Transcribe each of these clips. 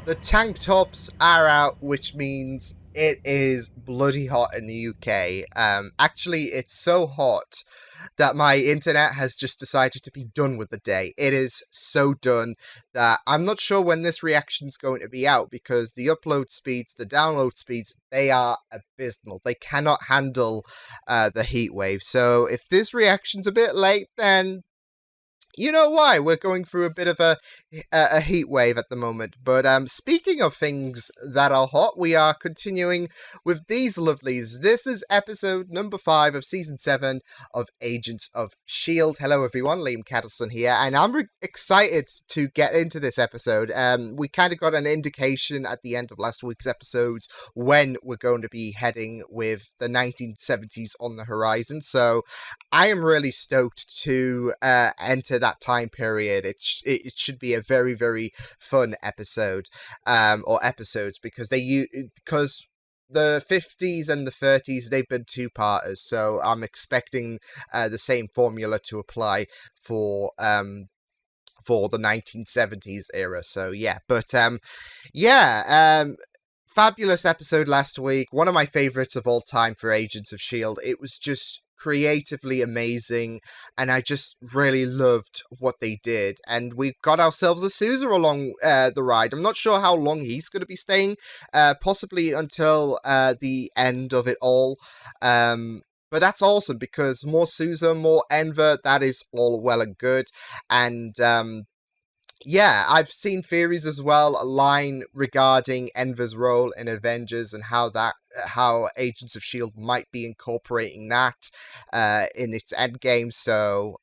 The tank tops are out, which means it is bloody hot in the UK. Actually, it's so hot that my internet has just decided to be done with the day. It is so done that I'm not sure when this reaction's going to be out, because the upload speeds, the download speeds, they are abysmal. They cannot handle the heat wave. So if this reaction's a bit late, then you know why. We're going through a bit of a heat wave at the moment. But speaking of things that are hot, we are continuing with these lovelies. This is episode number 5 of season 7 of Agents of S.H.I.E.L.D. Hello everyone, Liam Caddleson here, and I'm excited to get into this episode. We kind of got an indication at the end of last week's episodes when we're going to be heading with the 1970s on the horizon, so I am really stoked to enter that time period. It should be a very, very fun episode, or episodes, because because the 50s and the 30s, they've been two-parters, so I'm expecting the same formula to apply for the 1970s era. So yeah, but fabulous episode last week. One of my favorites of all time for Agents of S.H.I.E.L.D. It was just creatively amazing, and I just really loved what they did. And we got ourselves a Sousa along the ride. I'm not sure how long he's going to be staying, possibly until the end of it all. But that's awesome, because more Sousa, more Enver, that is all well and good. And yeah, I've seen theories as well align regarding Enver's role in Avengers and how Agents of S.H.I.E.L.D. might be incorporating that in its endgame. So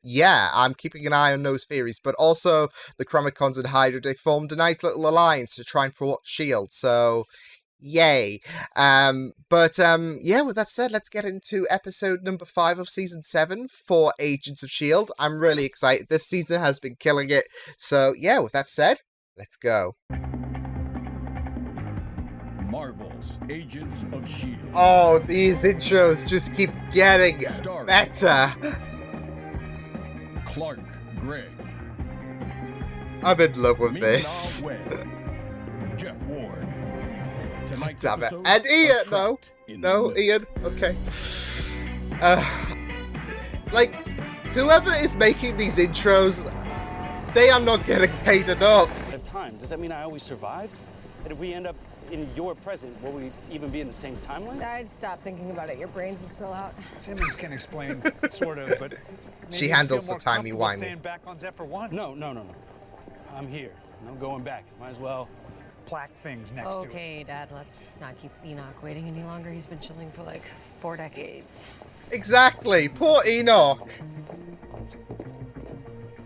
yeah, I'm keeping an eye on those theories. But also the Chromicons and Hydra, they formed a nice little alliance to try and thwart S.H.I.E.L.D. So yay. Yeah, with that said, let's get into episode number 5 of season 7 for Agents of S.H.I.E.L.D. I'm really excited. This season has been killing it. So yeah, with that said, let's go. Marvel's Agents of S.H.I.E.L.D. Oh, these intros just keep getting better. Clark Gregg. I'm in love with this. Jeff Ward. Damn it. And Ian, no, Ian, okay. Like, whoever is making these intros, they are not getting paid enough. Time. Does that mean I always survived? And if we end up in your present, will we even be in the same timeline? I'd stop thinking about it. Your brains will spill out. Simmons can explain, sort of, but she handles the timey-wimey. Staying back on Zephyr 1. No. I'm here. No going back. Might as well. Plaque things next to it. Okay, Dad, let's not keep Enoch waiting any longer. He's been chilling for like 4 decades. Exactly. Poor Enoch.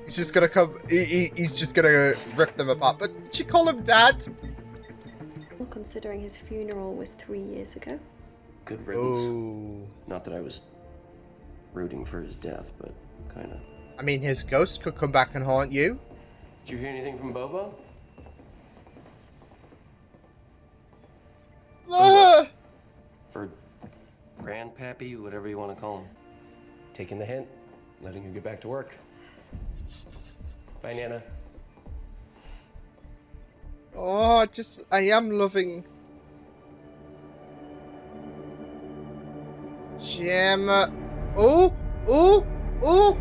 He's just gonna come. He's just gonna rip them apart. But did she call him Dad? Well, considering his funeral was 3 years ago. Good riddance. Ooh. Not that I was rooting for his death, but kind of. I mean, his ghost could come back and haunt you. Did you hear anything from Bobo? Or Grandpappy, whatever you want to call him. Taking the hint, letting you get back to work. Bye, Nana. Oh, I am loving Gemma. Oh! Whoa!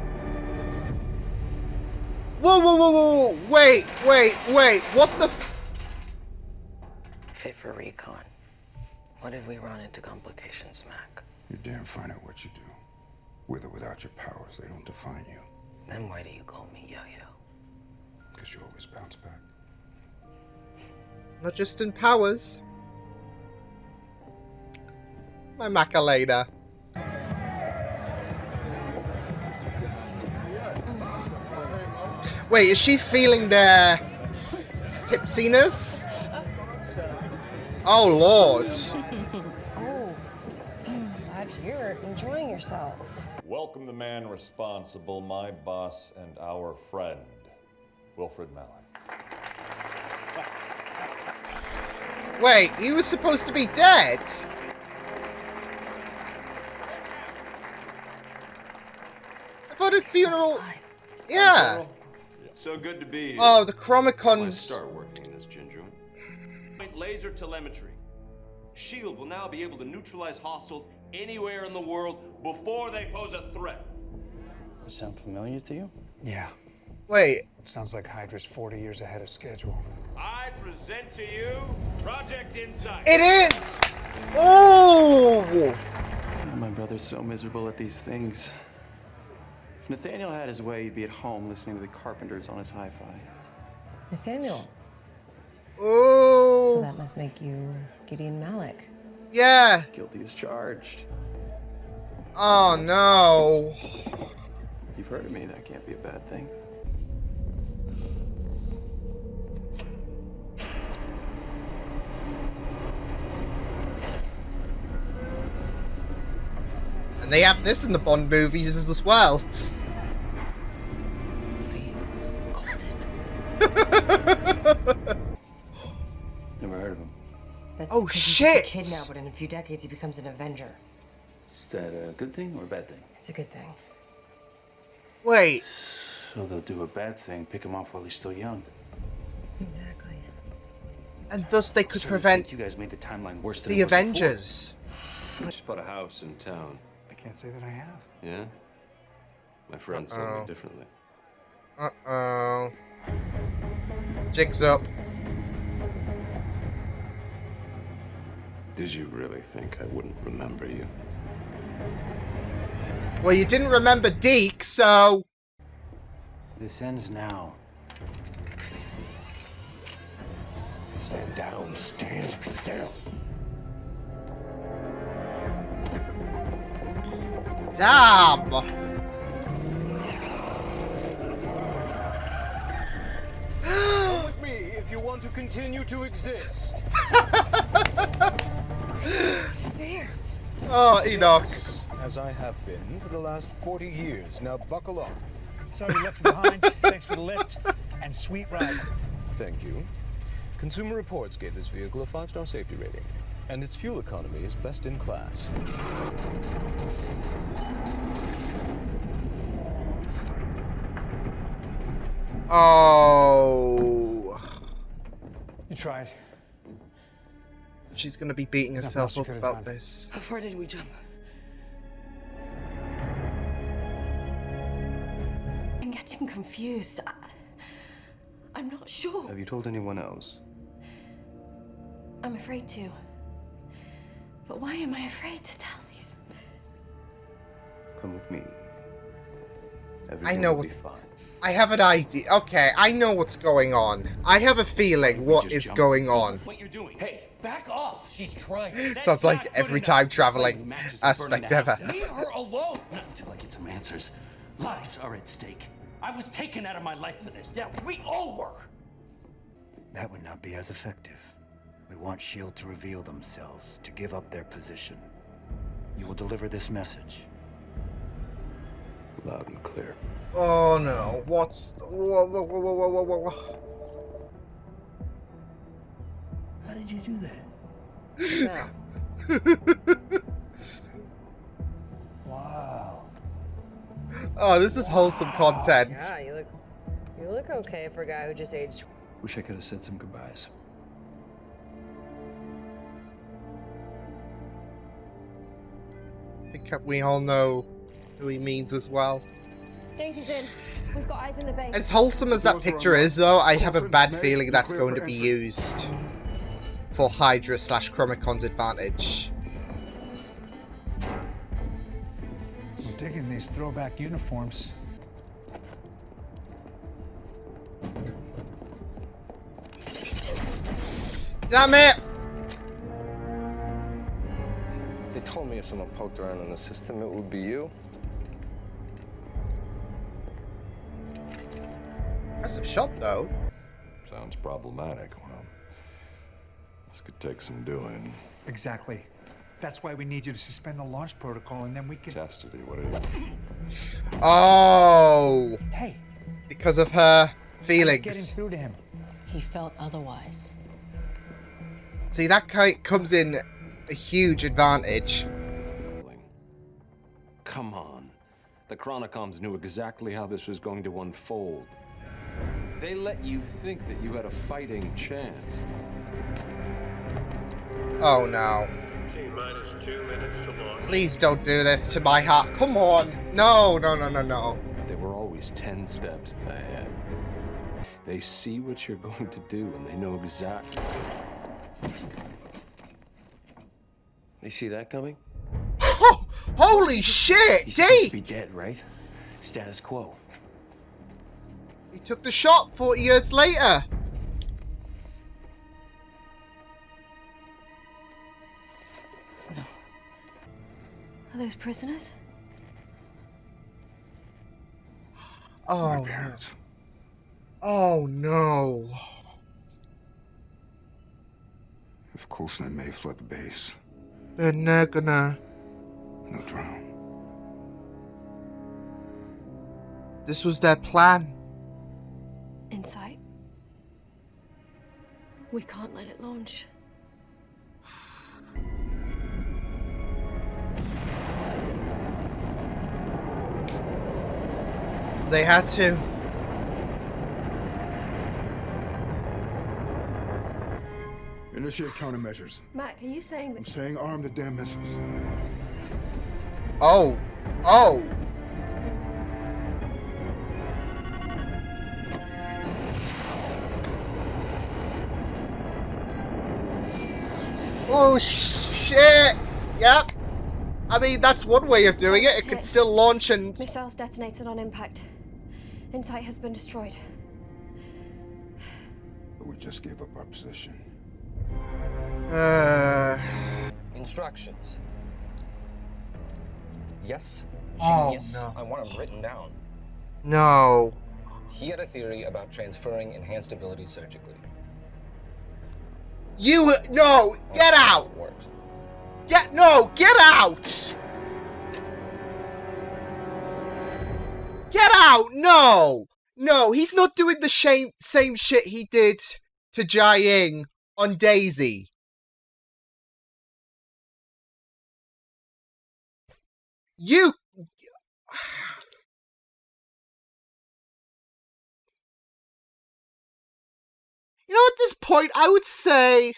Wait! What the Fit for recon. What if we run into complications, Mac? You're damn fine at what you do. With or without your powers, they don't define you. Then why do you call me Yo-Yo? Because you always bounce back. Not just in powers. My Macarena. Wait, is she feeling their tipsiness? Oh, Lord. Oh, glad you're enjoying yourself. Welcome the man responsible, my boss and our friend, Wilfred Mallon. Wait, he was supposed to be dead? I thought his funeral... Yeah. So good to be here. Oh, the Might Chromicons... start working in this ginger room. laser telemetry. SHIELD will now be able to neutralize hostiles anywhere in the world before they pose a threat. Does it sound familiar to you? Yeah. Wait. Sounds like Hydra's 40 years ahead of schedule. I present to you Project Insight. It is! Oh! My brother's so miserable at these things. If Nathaniel had his way, he'd be at home listening to the Carpenters on his hi-fi. Nathaniel. Oh! So that must make you Gideon Malik. Yeah. Guilty as charged. Oh no. You've heard of me, that can't be a bad thing. And they have this in the Bond movies as well. See, called it. Never heard of him. That's Oh, 'cause he's just a shit. kid now, but in a few decades he becomes an Avenger. Is that a good thing or a bad thing? It's a good thing. Wait. So they'll do a bad thing, pick him off while he's still young. Exactly. And thus they could So prevent you guys made the timeline worse than the it was before. Avengers. I just bought a house in town. I can't say that I have. Yeah? My friends told me differently. Uh-oh. Jig's up. Did you really think I wouldn't remember you? Well, you didn't remember Deke, so... This ends now. Stand down, stand down. Damn! Come with me if you want to continue to exist. Here. Oh, Enoch. As I have been for the last 40 years. Now buckle up. Sorry you left behind. Thanks for the lift and sweet ride. Thank you. Consumer Reports gave this vehicle a 5-star safety rating, and its fuel economy is best in class. Oh. You tried. She's gonna be beating There's herself nothing up else you about could've this. How far did we jump? I'm getting confused. I'm not sure. Have you told anyone else? I'm afraid to. But why am I afraid to tell these? Come with me. I know will what... be fine. I have an idea. Okay, I know what's going on. I have a feeling what is going on. What you're doing? Hey, back off. She's trying. Sounds like every time traveling aspect ever. Leave her alone. Not until I get some answers. Lives are at stake. I was taken out of my life for this. Yeah, we all were. That would not be as effective. We want S.H.I.E.L.D. to reveal themselves, to give up their position. You will deliver this message. Loud and clear. Oh no, what's... Whoa. How did you do that? Wow. Oh, this is wholesome content. Yeah, you look okay for a guy who just aged. Wish I could have said some goodbyes. I think we all know who he means as well. Daisy's in. We've got eyes in the base. As wholesome as that picture is, though, I have a bad feeling that's going to be used for Hydra / Chromacon's advantage. I'm digging these throwback uniforms. Damn it! They told me if someone poked around in the system, it would be you. Impressive shot, though. Sounds problematic. Well, this could take some doing. Exactly. That's why we need you to suspend the launch protocol, and then we can... Chastity, what is it? Oh! Hey! Because of her Getting feelings. through to him. He felt otherwise. See, that comes in a huge advantage. Come on. The Chronicoms knew exactly how this was going to unfold. They let you think that you had a fighting chance. Oh no. Please don't do this to my heart. Come on. No, no, no, no, no. They were always 10 steps ahead. They see what you're going to do, and they know exactly. You see that coming? Holy shit! He's supposed D! to be dead, right? Status quo. He took the shot 40 years later. Are those prisoners? Oh, My parents. Oh no. If Coulson and May flood the base, Then they're gonna... they'll drown. This was their plan. Insight. We can't let it launch. They had to. Initiate countermeasures. Mac, are you saying that... I'm saying arm the damn missiles. Oh. Oh. Oh shit. Yep. I mean, that's one way of doing it. It could still launch and... Missiles detonated on impact. Insight has been destroyed. But we just gave up our position. Instructions. Yes. Oh, Yes. no. I want them written down. No. He had a theory about transferring enhanced abilities surgically. You... No! Get out! It works. No! Get out! Get out! No! No, he's not doing the same shit he did to Jai Ying on Daisy. You... You know, at this point, I would say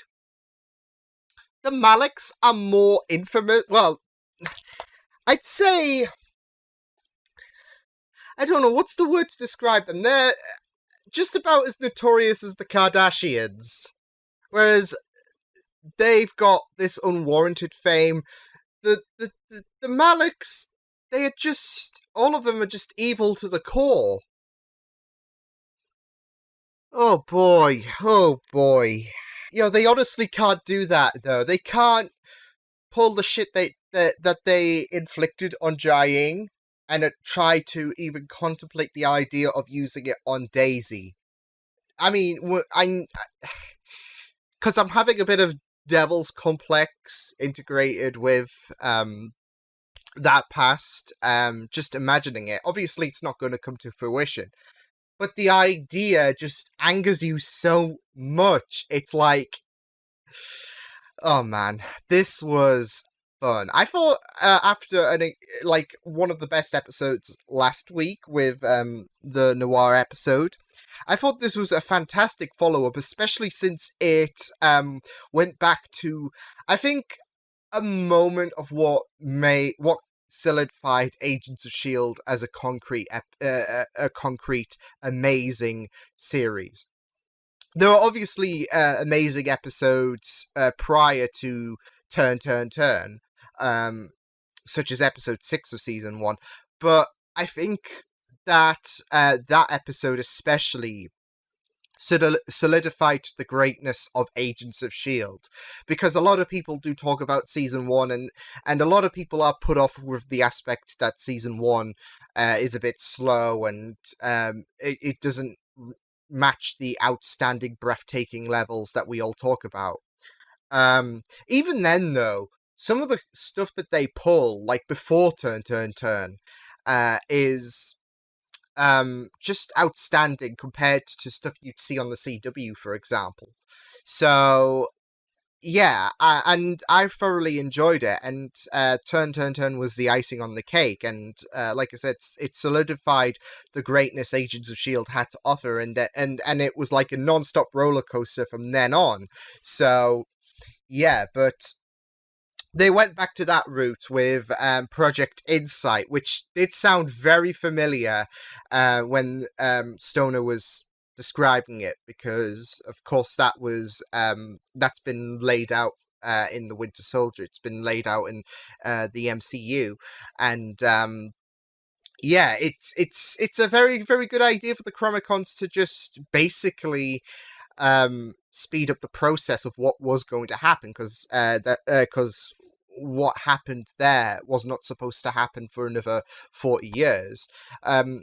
the Maliks are more infamous. Well, I'd say... I don't know, what's the word to describe them? They're just about as notorious as the Kardashians. Whereas they've got this unwarranted fame. The Maliks, they are just... All of them are just evil to the core. Oh boy, oh boy. You know, they honestly can't do that, though. They can't pull the shit that they inflicted on Jai Ying and try to even contemplate the idea of using it on Daisy. I mean, because I'm having a bit of Devil's Complex integrated with that past, just imagining it. Obviously, it's not going to come to fruition. But the idea just angers you so much. It's like... Oh man, this was fun. I thought after one of the best episodes last week with the Noir episode, I thought this was a fantastic follow-up, especially since it went back to, I think, a moment of what solidified Agents of S.H.I.E.L.D. as a concrete, amazing series. There are obviously amazing episodes prior to Turn, such as episode 6 of season 1, but I think that that episode especially solidified the greatness of Agents of S.H.I.E.L.D. because a lot of people do talk about season 1 and a lot of people are put off with the aspect that season 1 is a bit slow and it doesn't match the outstanding, breathtaking levels that we all talk about. Even then, though, some of the stuff that they pull, like before Turn, is just outstanding compared to stuff you'd see on the CW, for example. So, yeah, and I thoroughly enjoyed it, and Turn was the icing on the cake, and like I said, it solidified the greatness Agents of S.H.I.E.L.D. had to offer, and it was like a non-stop roller coaster from then on. So, yeah, but they went back to that route with Project Insight, which did sound very familiar when Stoner was describing it, because of course that's been laid out in the Winter Soldier. It's been laid out in the MCU, and yeah, it's a very very good idea for the Chromicons to just basically speed up the process of what was going to happen, because what happened there was not supposed to happen for another 40 years,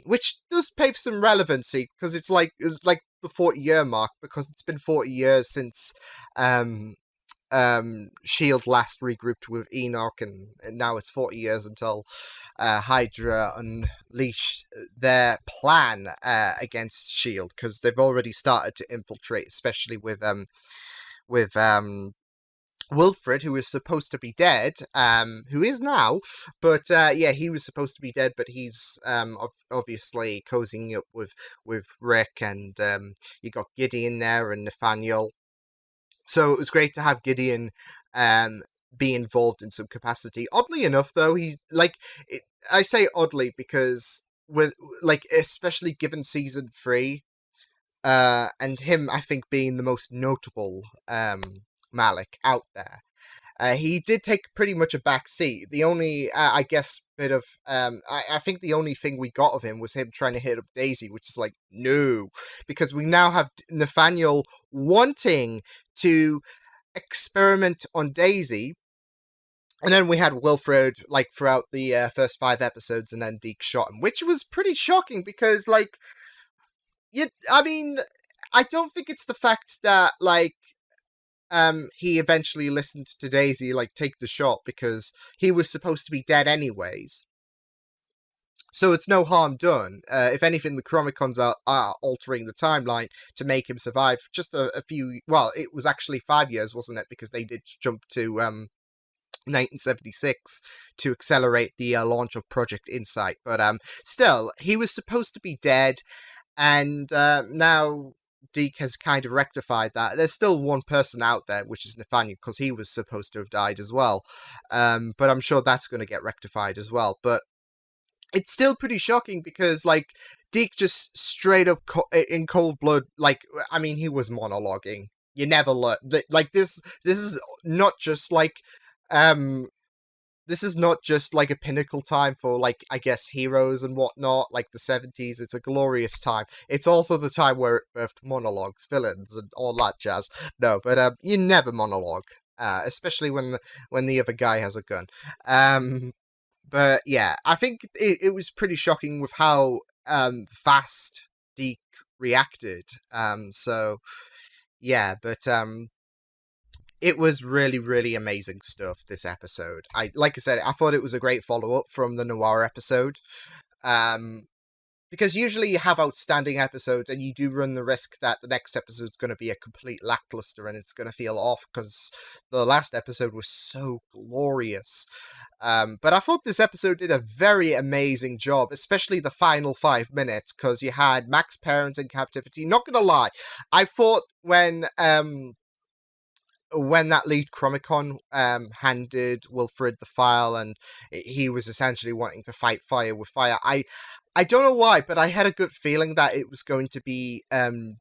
which does pave some relevancy, because it's like the 40-year mark, because it's been 40 years since Shield last regrouped with Enoch, and now it's 40 years until Hydra unleash their plan against Shield, because they've already started to infiltrate, especially with Wilfred, who is supposed to be dead, who is now, but yeah, he was supposed to be dead, but he's obviously cozying up with Rick, and you got Gideon there and Nathaniel. So it was great to have Gideon be involved in some capacity. Oddly enough, though, I say oddly because especially given season 3, and him, I think, being the most notable Malik out there. He did take pretty much a back seat. The only, I guess, bit of, I think the only thing we got of him was him trying to hit up Daisy, which is like, no, because we now have Nathaniel wanting to experiment on Daisy, and then we had Wilfred, throughout the first 5 episodes, and then Deke shot him, which was pretty shocking, because, I mean, I don't think it's the fact that, he eventually listened to Daisy, take the shot, because he was supposed to be dead anyways. So it's no harm done. If anything, the Chromicons are altering the timeline to make him survive just a few... Well, it was actually 5 years, wasn't it? Because they did jump to 1976 to accelerate the launch of Project Insight. But still, he was supposed to be dead, and now Deke has kind of rectified that. There's still one person out there, which is Nathaniel, because he was supposed to have died as well. But I'm sure that's going to get rectified as well. But it's still pretty shocking, because, Deke just straight up in cold blood, I mean, he was monologuing. You never learn. This is not just, this is not just, a pinnacle time for, I guess, heroes and whatnot, like the 70s. It's a glorious time. It's also the time where it birthed monologues, villains, and all that jazz. No, but you never monologue, especially when the other guy has a gun. But yeah, I think it was pretty shocking with how fast Deke reacted. So yeah, but it was really, really amazing stuff, this episode. Like I said, I thought it was a great follow-up from the Noir episode. Because usually you have outstanding episodes, and you do run the risk that the next episode's going to be a complete lackluster, and it's going to feel off, because the last episode was so glorious. But I thought this episode did a very amazing job, especially the final 5 minutes, because you had Mac's parents in captivity. Not gonna lie, I thought when that lead Chromicon handed Wilfred the file, and he was essentially wanting to fight fire with fire, I don't know why, but I had a good feeling that it was going to be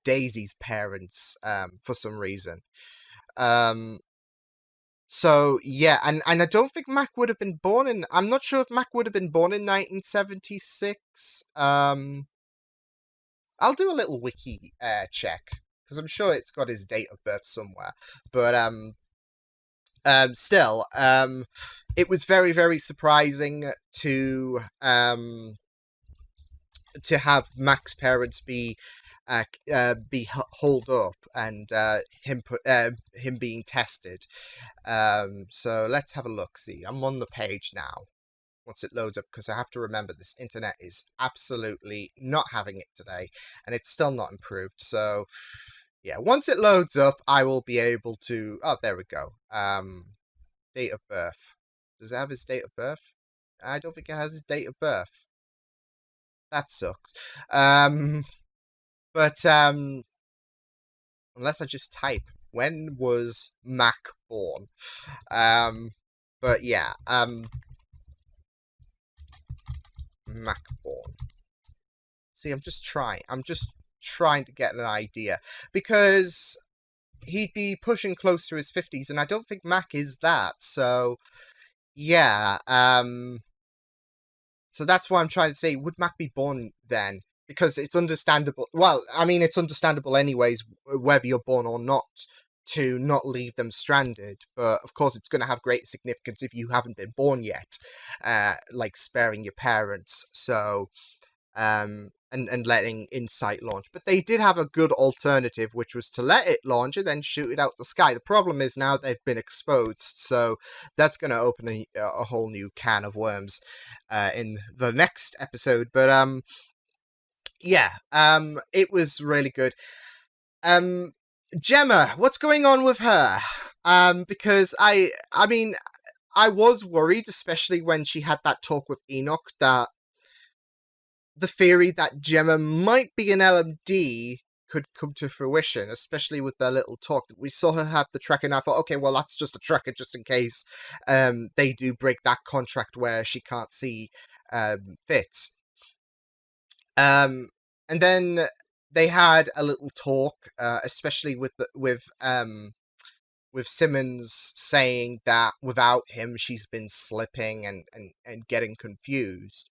Daisy's parents for some reason. So yeah, and I don't think Mac would have been born in... I'm not sure if Mac would have been born in 1976. I'll do a little wiki check, because I'm sure it's got his date of birth somewhere. But still, it was very, very surprising to have Mac's parents be holed up, and him being tested. So let's have a look. See, I'm on the page now. Once it loads up, because I have to remember this internet is absolutely not having it today, and it's still not improved. So yeah, once it loads up, I will be able to... Oh, there we go. Date of birth. Does it have his date of birth? I don't think it has his date of birth. That sucks. But unless I just type, when was Mac born. But yeah, Mac born. See, I'm just trying to get an idea, because he'd be pushing close to his 50s, and I don't think Mac is that, so yeah, so that's why I'm trying to say, would Mac be born then? Because it's understandable, well, I mean, it's understandable anyways, whether you're born or not, to not leave them stranded, but of course it's going to have great significance if you haven't been born yet, like sparing your parents, so, and letting Insight launch. But they did have a good alternative, which was to let it launch and then shoot it out the sky. The problem is now they've been exposed, so that's going to open a whole new can of worms in the next episode. But yeah, it was really good. Gemma, what's going on with her? Because I mean, I was worried, especially when she had that talk with Enoch, that the theory that Gemma might be an LMD could come to fruition, especially with their little talk. We saw her have the tracker, and I thought, okay, well, that's just a tracker just in case they do break that contract where she can't see Fitz. And then they had a little talk, especially with Simmons saying that without him she's been slipping and getting confused.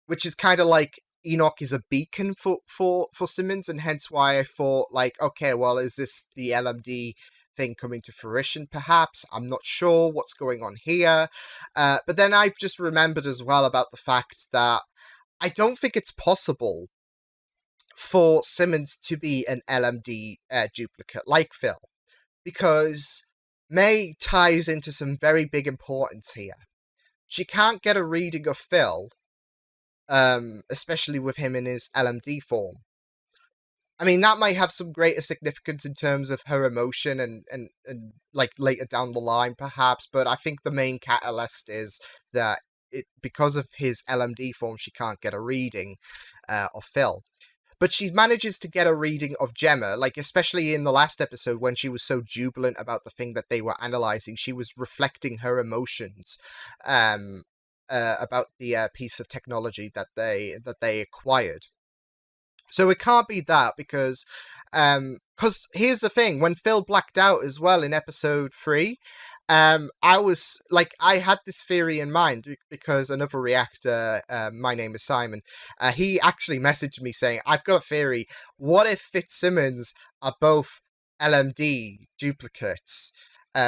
Which is kind of like Enoch is a beacon for Simmons, and hence why I thought, like, okay, well, is this the LMD thing coming to fruition, perhaps? I'm not sure what's going on here. But then I've just remembered as well about the fact that I don't think it's possible for Simmons to be an LMD duplicate like Phil, because May ties into some very big importance here. She can't get a reading of Phil, especially with him in his LMD form. I mean, that might have some greater significance in terms of her emotion and like later down the line, perhaps, but I think the main catalyst is that because of his LMD form, she can't get a reading of Phil. But she manages to get a reading of Gemma, like especially in the last episode when she was so jubilant about the thing that they were analyzing. She was reflecting her emotions about the piece of technology that they acquired. So it can't be that, because here's the thing: when Phil blacked out as well in episode 3, I was like, I had this theory in mind because another reactor, my name is Simon, he actually messaged me saying, I've got a theory. What if Fitzsimmons are both LMD duplicates?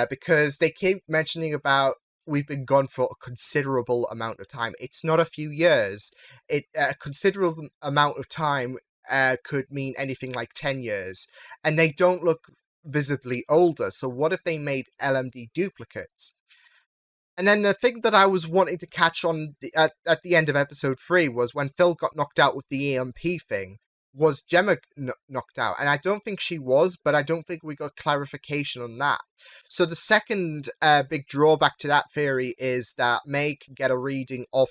Because they keep mentioning about we've been gone for a considerable amount of time. It's not a few years. A considerable amount of time could mean anything like 10 years. And they don't look visibly older, so what if they made LMD duplicates? And then the thing that I was wanting to catch on at the end of episode 3 was when Phil got knocked out with the EMP thing, was Gemma knocked out? And I don't think she was, but I don't think we got clarification on that. So the second big drawback to that theory is that May can get a reading of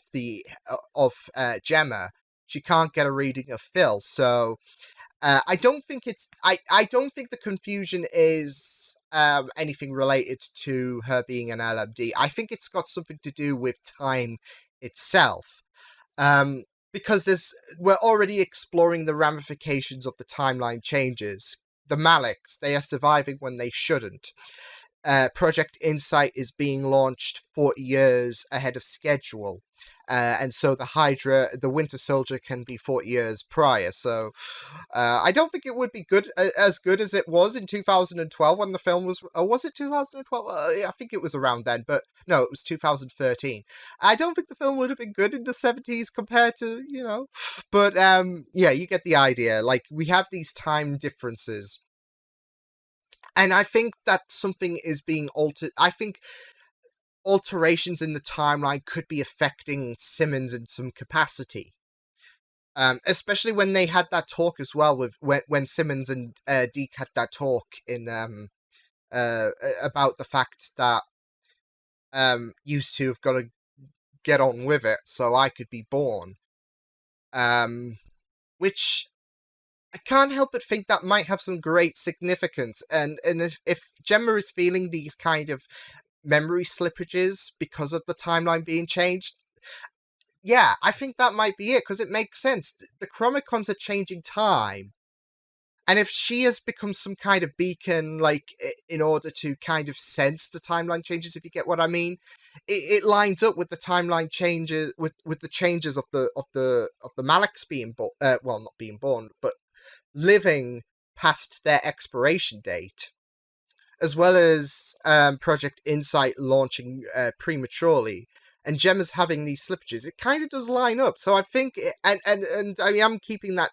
Gemma. She can't get a reading of Phil, so I don't think it's. I don't think the confusion is anything related to her being an LMD. I think it's got something to do with time itself. Because we're already exploring the ramifications of the timeline changes. The Maliks, they are surviving when they shouldn't. Project Insight is being launched 40 years ahead of schedule. And so the Hydra, the Winter Soldier, can be 40 years prior. So I don't think it would be as good as it was in 2012 when the film was. Was it 2012? I think it was around then, but no, it was 2013. I don't think the film would have been good in the 70s compared to, But yeah, you get the idea. Like, we have these time differences. And I think that something is being altered. I think alterations in the timeline could be affecting Simmons in some capacity. Especially when they had that talk as well with when Simmons and Deke had that talk in about the fact that used to have got to get on with it so I could be born. Which I can't help but think that might have some great significance. And if Gemma is feeling these kind of memory slippages because of the timeline being changed, yeah, I think that might be it, because it makes sense. The Chromicons are changing time. And if she has become some kind of beacon, like, in order to kind of sense the timeline changes, if you get what I mean, it lines up with the timeline changes, with the changes of the Malaks being born, well, not being born, but living past their expiration date, as well as Project Insight launching prematurely, and Gemma's having these slippages. It kind of does line up. So I think, and I mean, I'm keeping that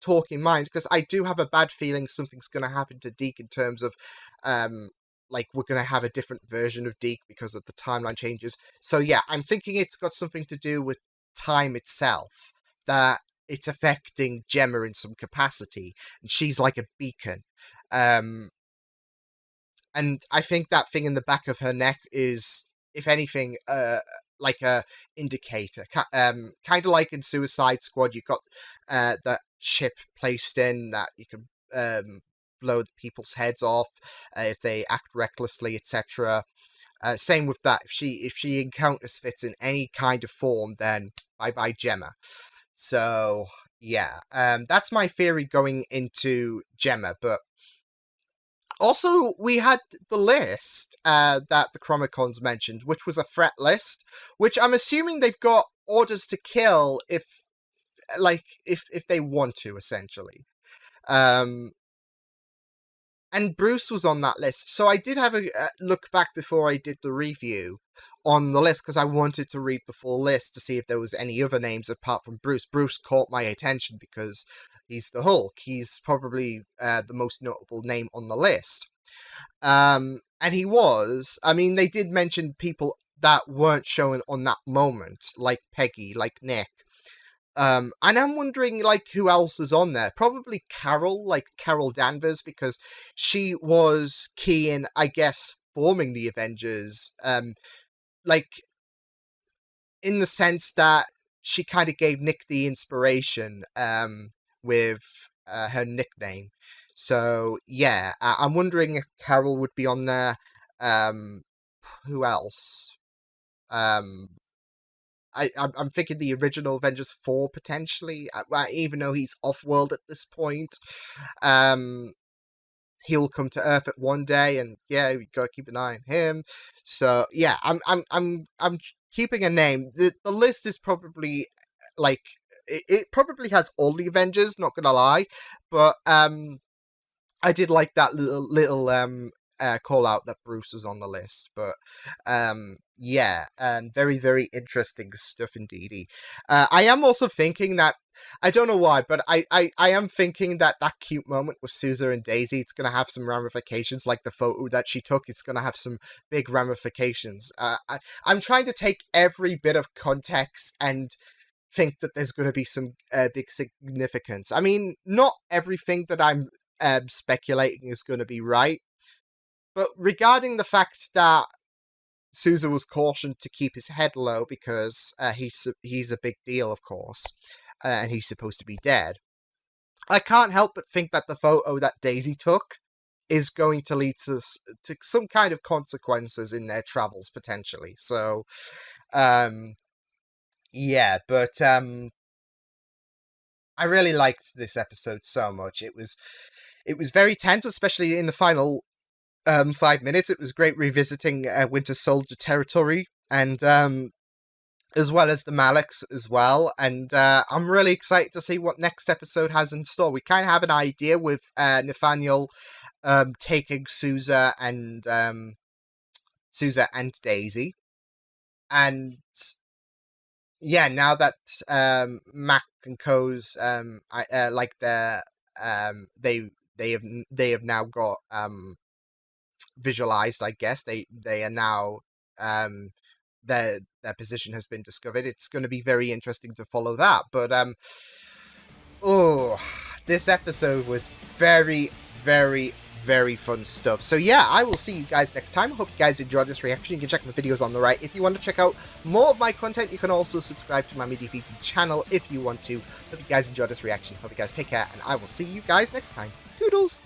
talk in mind, because I do have a bad feeling something's going to happen to Deke in terms of, like, we're going to have a different version of Deke because of the timeline changes. So yeah, I'm thinking it's got something to do with time itself, that it's affecting Gemma in some capacity, and she's like a beacon. And I think that thing in the back of her neck is, if anything, like a indicator. Kind of like in Suicide Squad, you've got that chip placed in that you can blow the people's heads off if they act recklessly, etc. Same with that. If she encounters Fitz in any kind of form, then bye-bye Gemma. So yeah, that's my theory going into Gemma. But also, we had the list that the Chromicons mentioned, which was a threat list, which I'm assuming they've got orders to kill if they want to, essentially. And Bruce was on that list, so I did have a look back before I did the review on the list, because I wanted to read the full list to see if there was any other names apart from Bruce. Bruce caught my attention because he's the Hulk. He's probably the most notable name on the list. And he was. I mean, they did mention people that weren't shown on that moment, like Peggy, like Nick. And I'm wondering, like, who else is on there? Probably Carol, like Carol Danvers, because she was key in, I guess, forming the Avengers. Like, in the sense that she kind of gave Nick the inspiration with her nickname. So yeah, I'm wondering if Carol would be on there. Who else? I'm thinking the original Avengers 4 potentially, even though he's off-world at this point. He'll come to Earth at one day, and yeah, we gotta keep an eye on him. So yeah, I'm keeping a name. The list is probably like it probably has all the Avengers, not gonna lie, but I did like that little call out that Bruce was on the list. But yeah, very, very interesting stuff indeed. I am also thinking that, I don't know why, but I am thinking that cute moment with Sousa and Daisy, it's going to have some ramifications, like the photo that she took, it's going to have some big ramifications. I'm trying to take every bit of context and think that there's going to be some big significance. I mean, not everything that I'm speculating is going to be right, but regarding the fact that Sousa was cautioned to keep his head low because he's a big deal, of course, and he's supposed to be dead, I can't help but think that the photo that Daisy took is going to lead to some kind of consequences in their travels, potentially. So, yeah, but I really liked this episode so much. It was very tense, especially in the final 5 minutes. It was great revisiting Winter Soldier territory, and as well as the Malaks as well. And I'm really excited to see what next episode has in store. We kind of have an idea with Nathaniel taking Sousa and Daisy, and yeah, now that Mac and Co's like they have now got visualized, I guess they are now their position has been discovered. It's going to be very interesting to follow that. But this episode was very, very, very fun stuff. So yeah, I will see you guys next time. I hope you guys enjoyed this reaction. You can check my videos on the right. If you want to check out more of my content, you can also subscribe to my Defeated channel if you want to. Hope you guys enjoyed this reaction. Hope you guys take care, and I will see you guys next time. Toodles!